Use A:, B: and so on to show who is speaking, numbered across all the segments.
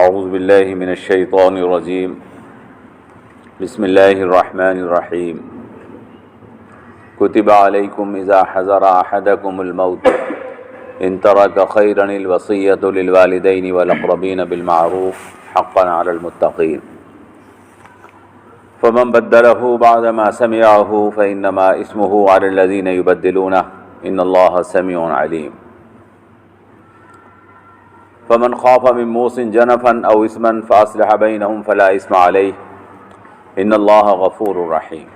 A: اعوذ باللہ من الشیطان الرجیم بسم اللہ الرحمن الرحیم کتب علیکم اذا حضر احدکم الموت ان ترک خیرا الوصیۃ للوالدین والاقربین بالمعروف حقا علی المتقین فمن بدلہ بعدما سمعہ فانما اسمہ علی الذین یبدلونہ ان اللہ سمیع علیم فمن خاف من موص جنفا او اثما فاصلح بینہم فلا اثم علیہ ان اللہ غفور رحیم۔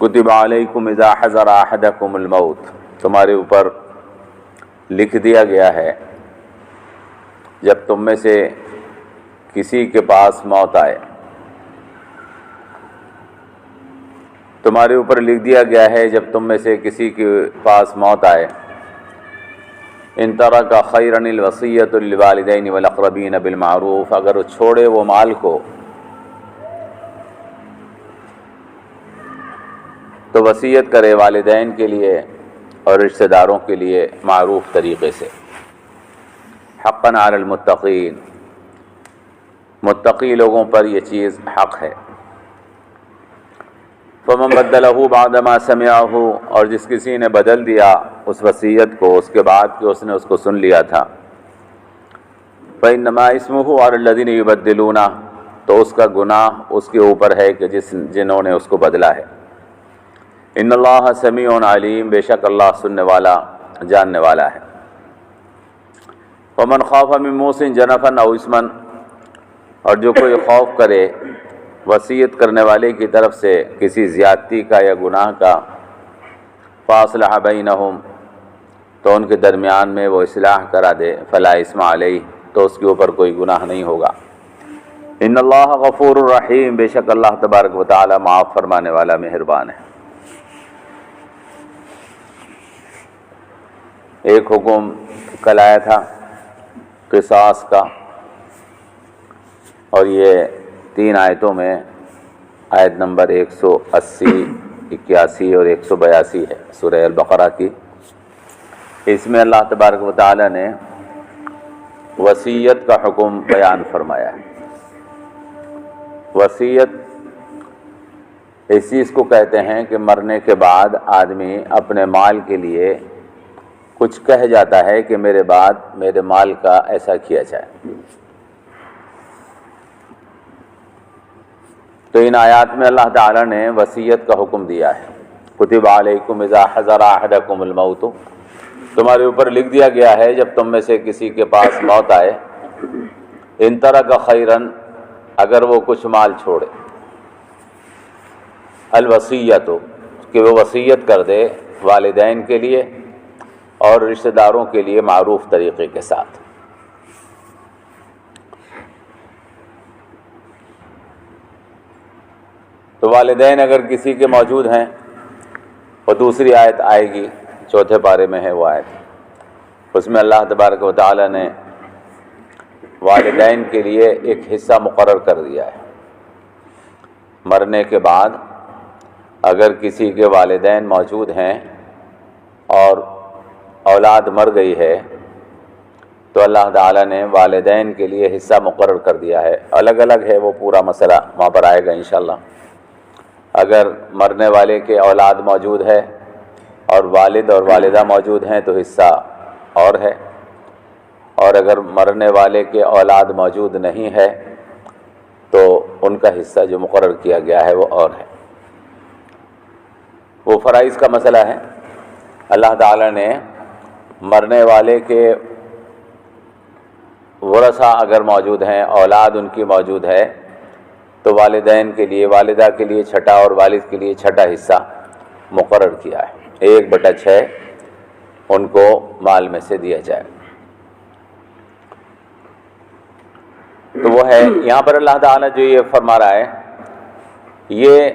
A: کتب علیکم اذا حضر احدکم الموت، تمہارے اوپر لکھ دیا گیا ہے جب تم میں سے کسی کے پاس موت آئے، تمہارے اوپر لکھ دیا گیا ہے جب تم میں سے کسی کے پاس موت آئے، ان ترک خیرا الوصیۃ للوالدین والاقربین بالمعروف، اگر وہ چھوڑے وہ مال کو تو وصیت کرے والدین کے لیے اور رشتہ داروں کے لیے معروف طریقے سے، حقا علی المتقین، متقی لوگوں پر یہ چیز حق ہے۔ فمن بدلہ بعدما سمعہ، اور جس کسی نے بدل دیا اس وصیت کو اس کے بعد کہ اس نے اس کو سن لیا تھا، فإنما اسمہ علی الذین یبدلونہ، تو اس کا گناہ اس کے اوپر ہے کہ جنہوں نے اس کو بدلا ہے۔ ان اللہ سمیع علیم، بے شک اللہ سننے والا جاننے والا ہے۔ ومن خاف من موص جنفا او اثما، اور جو کوئی خوف کرے وصیت کرنے والے کی طرف سے کسی زیادتی کا یا گناہ کا، فاصلح بینہم، تو ان کے درمیان میں وہ اصلاح کرا دے، فلا اثم علیہ، تو اس کے اوپر کوئی گناہ نہیں ہوگا۔ ان اللہ غفور الرحیم، بے شک اللہ تبارک و تعالی معاف فرمانے والا مہربان ہے۔ ایک حکم کل آیا تھا قصاص کا، اور یہ 3 آیتوں میں آیت نمبر 180، 81 اور 182 ہے سورہ البقرہ کی۔ اس میں اللہ تبارک و تعالی نے وصیت کا حکم بیان فرمایا ہے۔ وصیت اس چیز کو کہتے ہیں کہ مرنے کے بعد آدمی اپنے مال کے لیے کچھ کہہ جاتا ہے کہ میرے بعد میرے مال کا ایسا کیا جائے۔ تو ان آیات میں اللہ تعالیٰ نے وصیت کا حکم دیا ہے۔ کتب علیکم اذا حضر احدکم الموت، تمہارے اوپر لکھ دیا گیا ہے جب تم میں سے کسی کے پاس موت آئے، ان ترک خیرا، اگر وہ کچھ مال چھوڑے، الوصیۃ، کہ وہ وصیت کر دے والدین کے لیے اور رشتہ داروں کے لیے معروف طریقے کے ساتھ۔ تو والدین اگر کسی کے موجود ہیں، اور دوسری آیت آئے گی 4 پارے میں ہے وہ آیت، اس میں اللہ تبارک و تعالی نے والدین کے لیے ایک حصہ مقرر کر دیا ہے۔ مرنے کے بعد اگر کسی کے والدین موجود ہیں اور اولاد مر گئی ہے تو اللہ تعالیٰ نے والدین کے لیے حصہ مقرر کر دیا ہے۔ الگ الگ ہے وہ پورا مسئلہ، وہاں پر آئے گا انشاءاللہ۔ اگر مرنے والے کے اولاد موجود ہے اور والد اور والدہ موجود ہیں تو حصہ اور ہے، اور اگر مرنے والے کے اولاد موجود نہیں ہے تو ان کا حصہ جو مقرر کیا گیا ہے وہ اور ہے۔ وہ فرائض کا مسئلہ ہے۔ اللہ تعالیٰ نے مرنے والے کے ورثہ اگر موجود ہیں، اولاد ان کی موجود ہے، تو والدین کے لیے، والدہ کے لیے 6 اور والد کے لیے 6 حصہ مقرر کیا ہے۔ 1/6 ان کو مال میں سے دیا جائے۔ تو وہ ہے یہاں پر اللہ تعالیٰ جو یہ فرما رہا ہے، یہ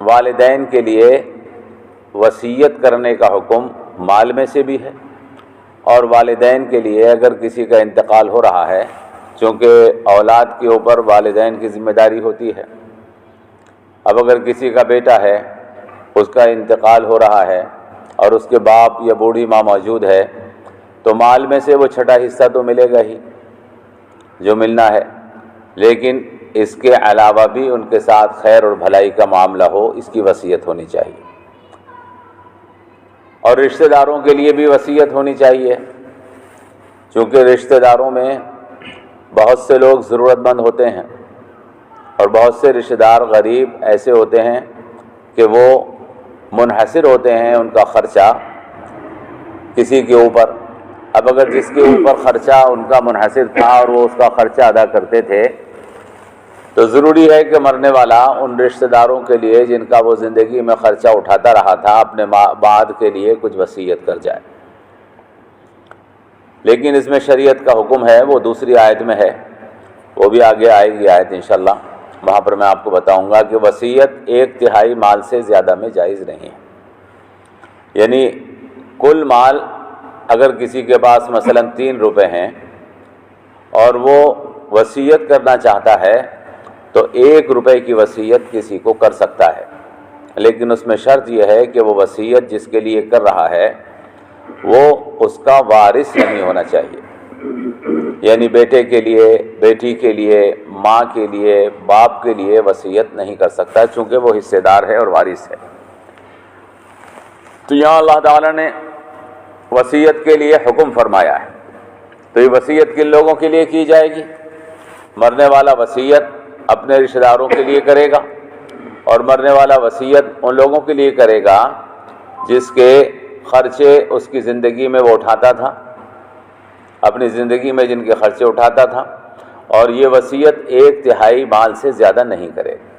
A: والدین کے لیے وصیت کرنے کا حکم مال میں سے بھی ہے، اور والدین کے لیے اگر کسی کا انتقال ہو رہا ہے، چونکہ اولاد کے اوپر والدین کی ذمہ داری ہوتی ہے۔ اب اگر کسی کا بیٹا ہے، اس کا انتقال ہو رہا ہے اور اس کے باپ یا بوڑھی ماں موجود ہے، تو مال میں سے وہ چھٹا حصہ تو ملے گا ہی جو ملنا ہے، لیکن اس کے علاوہ بھی ان کے ساتھ خیر اور بھلائی کا معاملہ ہو، اس کی وصیت ہونی چاہیے۔ اور رشتہ داروں کے لیے بھی وصیت ہونی چاہیے، چونکہ رشتہ داروں میں بہت سے لوگ ضرورت مند ہوتے ہیں، اور بہت سے رشتہ دار غریب ایسے ہوتے ہیں کہ وہ منحصر ہوتے ہیں ان کا خرچہ کسی کے اوپر۔ اب اگر جس کے اوپر خرچہ ان کا منحصر تھا اور وہ اس کا خرچہ ادا کرتے تھے، تو ضروری ہے کہ مرنے والا ان رشتہ داروں کے لیے جن کا وہ زندگی میں خرچہ اٹھاتا رہا تھا اپنے بعد کے لیے کچھ وصیت کر جائے۔ لیکن اس میں شریعت کا حکم ہے، وہ دوسری آیت میں ہے، وہ بھی آگے آئے گی آیت انشاءاللہ، وہاں پر میں آپ کو بتاؤں گا کہ وصیت 1/3 مال سے زیادہ میں جائز نہیں ہے۔ یعنی کل مال اگر کسی کے پاس مثلا 3 روپے ہیں اور وہ وصیت کرنا چاہتا ہے تو 1 روپے کی وصیت کسی کو کر سکتا ہے، لیکن اس میں شرط یہ ہے کہ وہ وصیت جس کے لیے کر رہا ہے وہ اس کا وارث نہیں ہونا چاہیے، یعنی بیٹے کے لیے، بیٹی کے لیے، ماں کے لیے، باپ کے لیے وصیت نہیں کر سکتا، چونکہ وہ حصے دار ہے اور وارث ہے۔ تو یہاں اللہ تعالیٰ نے وصیت کے لیے حکم فرمایا ہے، تو یہ وصیت کن لوگوں کے لیے کی جائے گی؟ مرنے والا وصیت اپنے رشتہ داروں کے لیے کرے گا، اور مرنے والا وصیت ان لوگوں کے لیے کرے گا جس کے خرچے اس کی زندگی میں وہ اٹھاتا تھا، اپنی زندگی میں جن کے خرچے اٹھاتا تھا، اور یہ وصیت 1/3 مال سے زیادہ نہیں کرے گا۔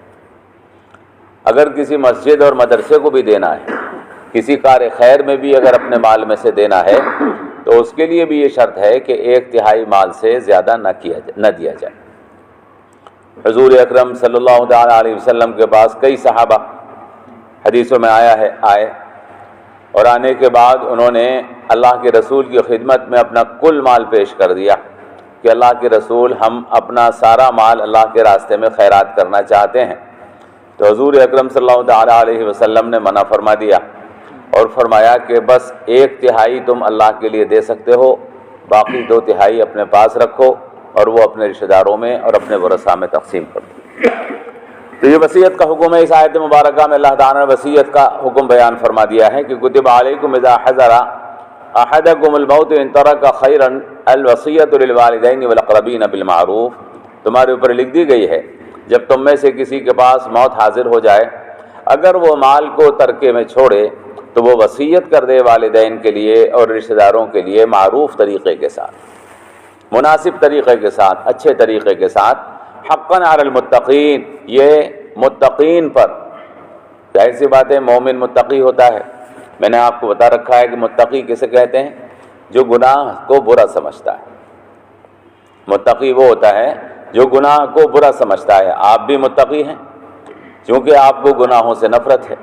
A: اگر کسی مسجد اور مدرسے کو بھی دینا ہے، کسی کار خیر میں بھی اگر اپنے مال میں سے دینا ہے، تو اس کے لیے بھی یہ شرط ہے کہ 1/3 مال سے زیادہ نہ دیا جائے۔ حضور اکرم صلی اللہ تعالیٰ علیہ وسلم کے پاس کئی صحابہ حدیثوں میں آئے اور آنے کے بعد انہوں نے اللہ کے رسول کی خدمت میں اپنا کل مال پیش کر دیا کہ اللہ کے رسول، ہم اپنا سارا مال اللہ کے راستے میں خیرات کرنا چاہتے ہیں۔ تو حضور اکرم صلی اللہ تعالیٰ علیہ وسلم نے منع فرما دیا اور فرمایا کہ بس 1/3 تم اللہ کے لیے دے سکتے ہو، باقی 2/3 اپنے پاس رکھو اور وہ اپنے رشتہ داروں میں اور اپنے ورثاء میں تقسیم کر دو۔ تو یہ وصیت کا حکم ہے۔ اس آیت مبارکہ میں اللہ تعالیٰ نے وصیت کا حکم بیان فرما دیا ہے کہ کتب علیکم اذا حضر احدکم الموت ان ترک خیرا الوصیۃ للوالدین والاقربین بالمعروف، تمہارے اوپر لکھ دی گئی ہے جب تم میں سے کسی کے پاس موت حاضر ہو جائے، اگر وہ مال کو ترکے میں چھوڑے تو وہ وصیت کر دے والدین کے لیے اور رشتہ داروں کے لیے معروف طریقے کے ساتھ، مناسب طریقے کے ساتھ، اچھے طریقے کے ساتھ، حقاً علی المتقین، یہ متقین پر، ظاہر سی بات ہے مومن متقی ہوتا ہے۔ میں نے آپ کو بتا رکھا ہے کہ متقی کسے کہتے ہیں؟ جو گناہ کو برا سمجھتا ہے۔ متقی وہ ہوتا ہے جو گناہ کو برا سمجھتا ہے۔ آپ بھی متقی ہیں چونکہ آپ کو گناہوں سے نفرت ہے۔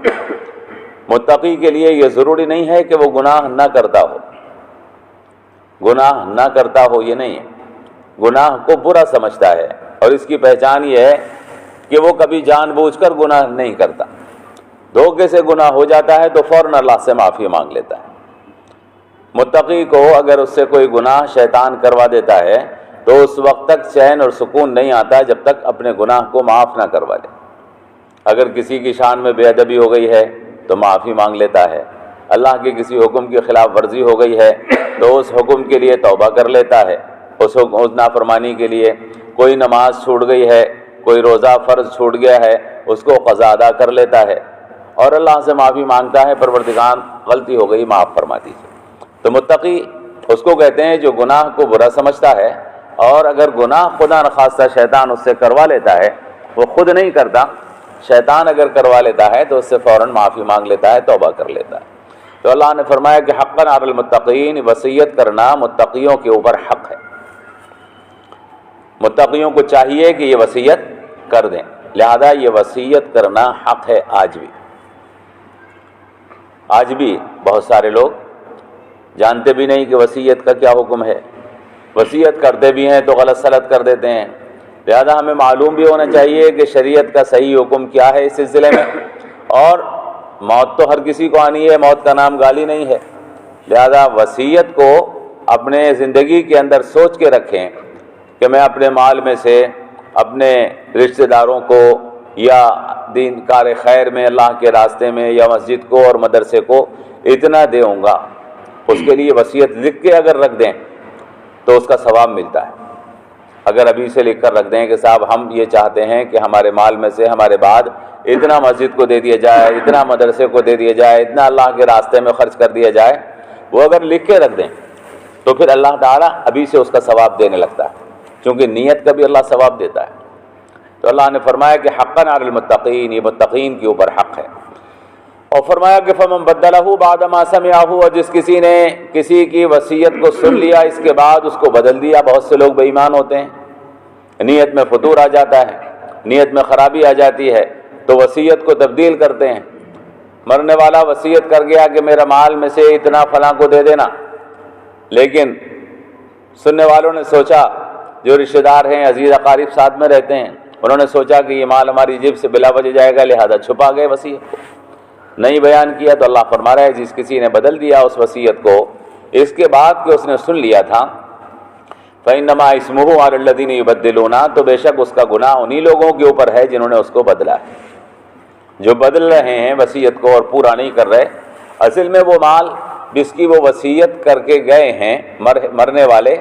A: متقی کے لیے یہ ضروری نہیں ہے کہ وہ گناہ نہ کرتا ہو، گناہ نہ کرتا ہو یہ نہیں ہے، گناہ کو برا سمجھتا ہے، اور اس کی پہچان یہ ہے کہ وہ کبھی جان بوجھ کر گناہ نہیں کرتا، دھوکے سے گناہ ہو جاتا ہے تو فوراً اللہ سے معافی مانگ لیتا ہے۔ متقی کو اگر اس سے کوئی گناہ شیطان کروا دیتا ہے تو اس وقت تک چین اور سکون نہیں آتا جب تک اپنے گناہ کو معاف نہ کروا لے۔ اگر کسی کی شان میں بے ادبی ہو گئی ہے تو معافی مانگ لیتا ہے، اللہ کے کسی حکم کی خلاف ورزی ہو گئی ہے تو اس حکم کے لیے توبہ کر لیتا ہے، اس نافرمانی کے لیے کوئی نماز چھوٹ گئی ہے، کوئی روزہ فرض چھوٹ گیا ہے، اس کو قضا ادا کر لیتا ہے اور اللہ سے معافی مانگتا ہے، پروردگار غلطی ہو گئی معاف فرما دیجیے۔ تو متقی اس کو کہتے ہیں جو گناہ کو برا سمجھتا ہے، اور اگر گناہ خدا نخواستہ شیطان اس سے کروا لیتا ہے، وہ خود نہیں کرتا، شیطان اگر کروا لیتا ہے تو اس سے فوراً معافی مانگ لیتا ہے، توبہ کر لیتا ہے۔ تو اللہ نے فرمایا کہ حقاً علی المتقین، وصیت کرنا متقیوں کے اوپر حق ہے۔ متقیوں کو چاہیے کہ یہ وصیت کر دیں، لہذا یہ وصیت کرنا حق ہے۔ آج بھی بہت سارے لوگ جانتے بھی نہیں کہ وصیت کا کیا حکم ہے، وصیت کرتے بھی ہیں تو غلط سلط کر دیتے ہیں۔ لہذا ہمیں معلوم بھی ہونا چاہیے کہ شریعت کا صحیح حکم کیا ہے اس سلسلے میں، اور موت تو ہر کسی کو آنی ہے، موت کا نام گالی نہیں ہے، لہذا وصیت کو اپنے زندگی کے اندر سوچ کے رکھیں کہ میں اپنے مال میں سے اپنے رشتہ داروں کو یا دین کار خیر میں اللہ کے راستے میں یا مسجد کو اور مدرسے کو اتنا دوں گا، اس کے لیے وصیت لکھ کے اگر رکھ دیں تو اس کا ثواب ملتا ہے۔ اگر ابھی سے لکھ کر رکھ دیں کہ صاحب ہم یہ چاہتے ہیں کہ ہمارے مال میں سے ہمارے بعد اتنا مسجد کو دے دیا جائے، اتنا مدرسے کو دے دیا جائے، اتنا اللہ کے راستے میں خرچ کر دیا جائے، وہ اگر لکھ کے رکھ دیں تو پھر اللہ تعالیٰ ابھی سے اس کا ثواب دینے لگتا ہے، کیونکہ نیت کا بھی اللہ ثواب دیتا ہے۔ تو اللہ نے فرمایا کہ حقاً علی المتقین، یہ متقین کے اوپر حق ہے۔ اور فرمایا کہ فمن بدلہ بعد ما سمعہ، اور جس کسی نے کسی کی وصیت کو سن لیا اس کے بعد اس کو بدل دیا۔ بہت سے لوگ بے ایمان ہوتے ہیں، نیت میں فتور آ جاتا ہے، نیت میں خرابی آ جاتی ہے تو وصیت کو تبدیل کرتے ہیں۔ مرنے والا وصیت کر گیا کہ میرا مال میں سے اتنا فلاں کو دے دینا، لیکن سننے والوں نے سوچا، جو رشتہ دار ہیں، عزیز اقارب ساتھ میں رہتے ہیں، انہوں نے سوچا کہ یہ مال ہماری جیب سے بلا وجہ جائے گا، لہذا چھپا گئے وصیت کو، نہیں بیان کیا۔ تو اللہ فرما رہا ہے جس کسی نے بدل دیا اس وصیت کو اس کے بعد کہ اس نے سن لیا تھا، فإنما اسمہ علی الذین یبدلون، تو بے شک اس کا گناہ انہی لوگوں کے اوپر ہے جنہوں نے اس کو بدلا ہے، جو بدل رہے ہیں وصیت کو اور پورا نہیں کر رہے۔ اصل میں وہ مال جس کی وہ وصیت کر کے گئے ہیں مرنے والے،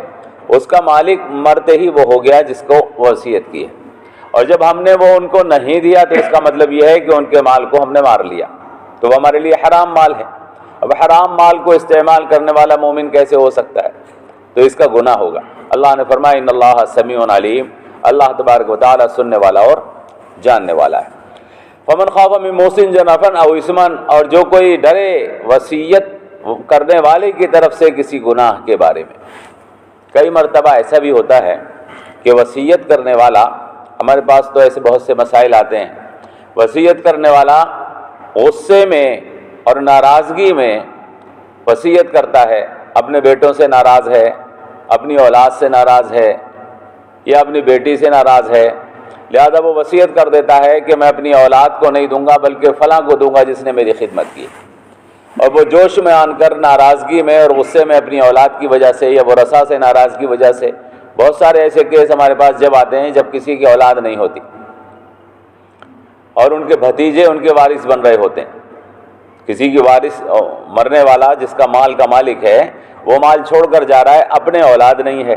A: اس کا مالک مرتے ہی وہ ہو گیا جس کو وصیت کی ہے، اور جب ہم نے وہ ان کو نہیں دیا تو اس کا مطلب یہ ہے کہ ان کے مال کو ہم نے مار لیا، تو وہ ہمارے لیے حرام مال ہے۔ اب حرام مال کو استعمال کرنے والا مومن کیسے ہو سکتا ہے؟ تو اس کا گناہ ہوگا۔ اللہ نے فرمایا ان اللہ سمیع علیم، اللہ تبارک و تعالی سننے والا اور جاننے والا ہے۔ فمن خاف من موص جنفا او اثما، اور جو کوئی ڈرے وصیت کرنے والے کی طرف سے کسی گناہ کے بارے میں۔ کئی مرتبہ ایسا بھی ہوتا ہے کہ وصیت کرنے والا، ہمارے پاس تو ایسے بہت سے مسائل آتے ہیں، وصیت کرنے والا غصے میں اور ناراضگی میں وصیت کرتا ہے، اپنے بیٹوں سے ناراض ہے، اپنی اولاد سے ناراض ہے یا اپنی بیٹی سے ناراض ہے، لہذا وہ وصیت کر دیتا ہے کہ میں اپنی اولاد کو نہیں دوں گا بلکہ فلاں کو دوں گا جس نے میری خدمت کی، اور وہ جوش میں آن کر ناراضگی میں اور غصے میں اپنی اولاد کی وجہ سے یا ورثاء سے ناراض کی وجہ سے، بہت سارے ایسے کیس ہمارے پاس جب آتے ہیں جب کسی کی اولاد نہیں ہوتی اور ان کے بھتیجے ان کے وارث بن رہے ہوتے ہیں۔ کسی کی وارث مرنے والا جس کا مال کا مالک ہے وہ مال چھوڑ کر جا رہا ہے، اپنے اولاد نہیں ہے،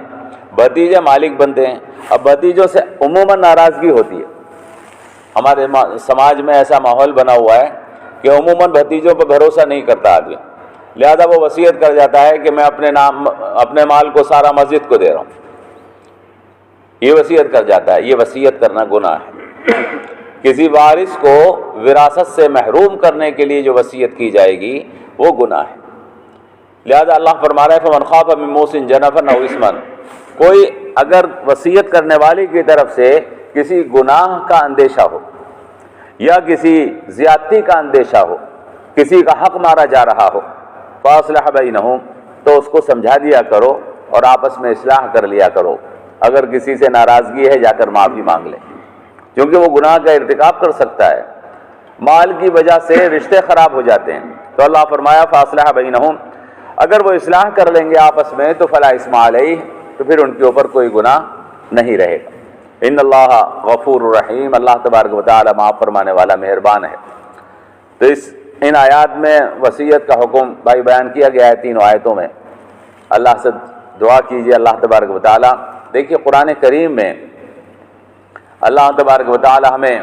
A: بھتیجے مالک بنتے ہیں۔ اب بھتیجوں سے عموماً ناراضگی ہوتی ہے، ہمارے سماج میں ایسا ماحول بنا ہوا ہے کہ عموماً بھتیجوں پہ بھروسہ نہیں کرتا آدمی، لہذا وہ وصیت کر جاتا ہے کہ میں اپنے مال کو سارا مسجد کو دے رہا ہوں، یہ وصیت کر جاتا ہے۔ یہ وصیت کرنا گناہ ہے۔ کسی وارث کو وراثت سے محروم کرنے کے لیے جو وصیت کی جائے گی وہ گناہ ہے، لہذا اللہ فرما رہا ہے فمن خاف من موص جنفا او اثما، کوئی اگر وصیت کرنے والی کی طرف سے کسی گناہ کا اندیشہ ہو یا کسی زیادتی کا اندیشہ ہو، کسی کا حق مارا جا رہا ہو، فاصلح بینہم، تو اس کو سمجھا دیا کرو اور آپس میں اصلاح کر لیا کرو۔ اگر کسی سے ناراضگی ہے جا کر معافی مانگ لے، کیونکہ وہ گناہ کا ارتکاب کر سکتا ہے، مال کی وجہ سے رشتے خراب ہو جاتے ہیں۔ تو اللہ فرمایا فاصلح بینہم، اگر وہ اصلاح کر لیں گے آپس میں تو فلا اثم علیہ، تو پھر ان کے اوپر کوئی گناہ نہیں رہے گا۔ ان اللہ غفور الرحیم، اللہ تبارک و تعالی معاف فرمانے والا مہربان ہے۔ تو ان آیات میں وصیت کا حکم بھائی بیان کیا گیا ہے، تینوں آیتوں میں۔ اللہ سے دعا کیجیے اللہ تبارک و تعالی۔ دیکھیے قرآن کریم میں اللہ تبارک و تعالی ہمیں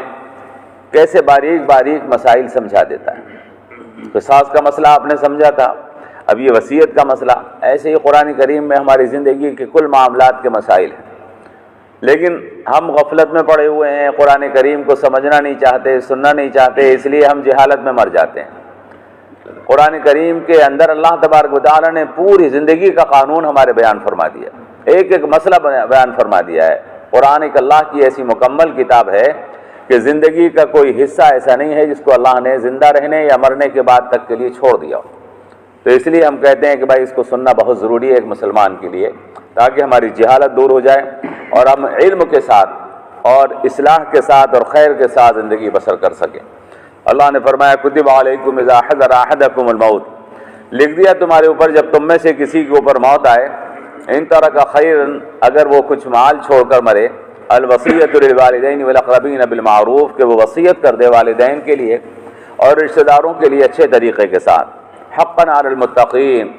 A: کیسے باریک باریک مسائل سمجھا دیتا ہے۔ قصاص کا مسئلہ آپ نے سمجھا تھا، اب یہ وصیت کا مسئلہ، ایسے ہی قرآن کریم میں ہماری زندگی کے کل معاملات کے مسائل ہیں، لیکن ہم غفلت میں پڑے ہوئے ہیں، قرآن کریم کو سمجھنا نہیں چاہتے، سننا نہیں چاہتے، اس لیے ہم جہالت میں مر جاتے ہیں۔ قرآن کریم کے اندر اللہ تبارک و تعالی نے پوری زندگی کا قانون ہمارے بیان فرما دیا، ایک ایک مسئلہ بیان فرما دیا ہے۔ قرآن ایک اللہ کی ایسی مکمل کتاب ہے کہ زندگی کا کوئی حصہ ایسا نہیں ہے جس کو اللہ نے زندہ رہنے یا مرنے کے بعد تک کے لیے چھوڑ دیا ہو۔ تو اس لیے ہم کہتے ہیں کہ بھائی اس کو سننا بہت ضروری ہے ایک مسلمان کے لیے، تاکہ ہماری جہالت دور ہو جائے اور ہم علم کے ساتھ اور اصلاح کے ساتھ اور خیر کے ساتھ زندگی بسر کر سکیں۔ اللہ نے فرمایا کتب علیکم اذا حضر احدکم الموت، لکھ دیا تمہارے اوپر جب تم میں سے کسی کے اوپر موت آئے، ان ترک خیرا، اگر وہ کچھ مال چھوڑ کر مرے، الوصیۃ للوالدین والاقربین بالمعروف، کہ وہ وصیت کر دے والدین کے لیے اور رشتہ داروں کے لیے اچھے طریقے کے ساتھ، حقا علی المتقین،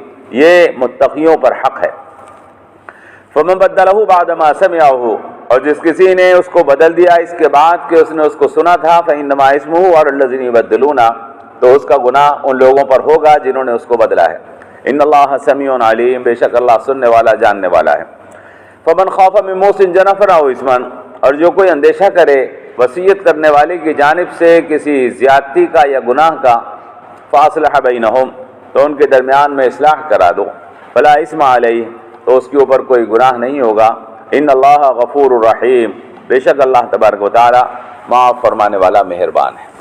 A: یہ متقیوں پر حق ہے۔ فمن بدلہ بعد ما سمعہ، اور جس کسی نے اس کو بدل دیا اس کے بعد کہ اس نے اس کو سنا تھا، فإنما اسمہ علی الذین یبدلون، تو اس کا گناہ ان لوگوں پر ہوگا جنہوں نے اس کو بدلا ہے۔ ان اللہ سمیع علیم، بے شک اللہ سننے والا جاننے والا ہے۔ فمن خاف من موص جنفا او اثما، اور جو کوئی اندیشہ کرے وصیت کرنے والے کی جانب سے کسی زیادتی کا یا گناہ کا، فاصلح بینہم، تو ان کے درمیان میں اصلاح کرا دو، فلا اثم علیہ، تو اس کے اوپر کوئی گناہ نہیں ہوگا۔ ان اللہ غفور الرحیم، بے شک اللہ تبارک و تعالی معاف فرمانے والا مہربان ہے۔